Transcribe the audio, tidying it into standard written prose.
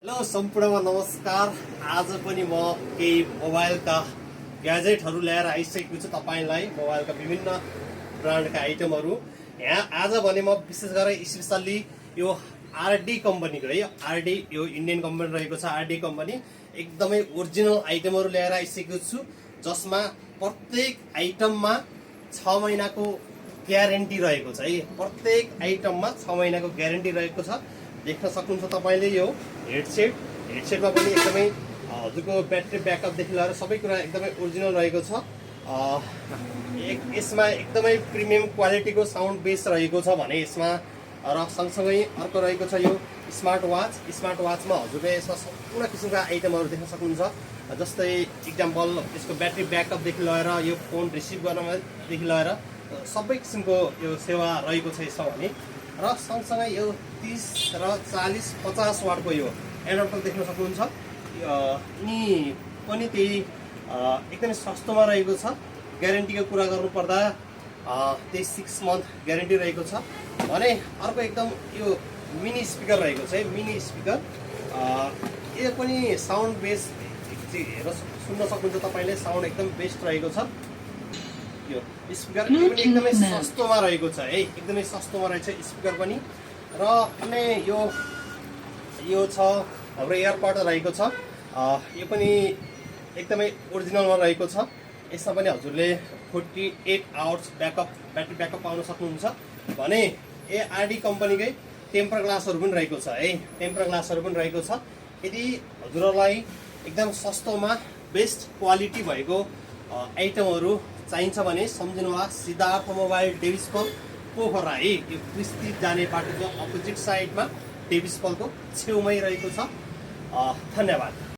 Hello सम्पूर्णमा नमस्कार। आज पनि म केही मोबाइलका ग्याजेटहरू ल्याएर आइसकेको छु तपाईलाई। मोबाइलका विभिन्न ब्रान्डका आइटमहरू यहाँ आज भने म विशेष गरेर स्पेशली यो आरडी कम्पनीको है, आरडी यो इन्डियन कम्पनी रहेको छ। आरडी कम्पनी एकदमै ओरिजिनल आइटमहरू ल्याएर आइसकेको छु, जसमा प्रत्येक आइटममा 6 महिनाको ग्यारेन्टी रहेको छ है। प्रत्येक आइटममा 6 महिनाको ग्यारेन्टी रहेको छ। देख्न सक्नुहुन्छ तपाईले यो हेडसेटमा पनि एकदमै हजुरको ब्याट्री ब्याकअपदेखि लिएर सबै कुरा एकदमै ओरिजिनल रहेको छ। यसमा एकदमै प्रिमियम क्वालिटीको साउन्ड बेस रहेको छ भने यसमा, र सँगसँगै अर्को रहेको छ यो स्मार्ट वाचमा हजुरले यसमा सम्पूर्ण किसिमका आइटमहरू देख्न सक्नुहुन्छ। जस्तै इक्जाम्पल यसको ब्याट्री ब्याकअपदेखि लिएर यो फोन रिसिभ गर्नदेखि लिएर सबै किसिमको यो सेवा रहेको छ यसमा भने। र सँगसँगै यो 30 र 40 50 वाटको यो एडाप्टर देख्न सक्नुहुन्छ। यिनी पनि त्यही एकदमै सस्तोमा रहेको छ। ग्यारेन्टीको कुरा गर्नुपर्दा त्यही 6 मन्थ ग्यारेन्टी रहेको छ भने। अर्को एकदम यो मिनी स्पिकर रहेको छ है, मिनी स्पिकर। यो पनि साउन्ड बेस हेरेर सुन्न सक्नुहुन्छ तपाईले, साउन्ड एकदम बेस्ट रहेको छ। यो स्पिकर एकदमै सस्तोमा रहेको छ है, एकदमै सस्तोमा रहेछ स्पिकर पनि। र अनि यो छ हाम्रो एयरपड रहेको छ। यो पनि एकदमै ओरिजिनलमा रहेको छ। यसमा पनि हजुरले 48 आवर्स ब्याट्री ब्याकअप पाउन सक्नुहुन्छ भने। आरडी कम्पनीकै टेम्पर ग्लासहरू पनि रहेको छ है, टेम्पर ग्लासहरू पनि रहेको छ। यदि हजुरलाई एकदम सस्तोमा बेस्ट क्वालिटी भएको आइटमहरू चाहिन्छ भने सम्झिनुहोला सिद्धार्थ मोबाइल डेभिसपल पोखरा है। यो कृष्टि जाने बाटोको अपोजिट साइडमा डेभिसपलको छेउमै रहेको छ। धन्यवाद।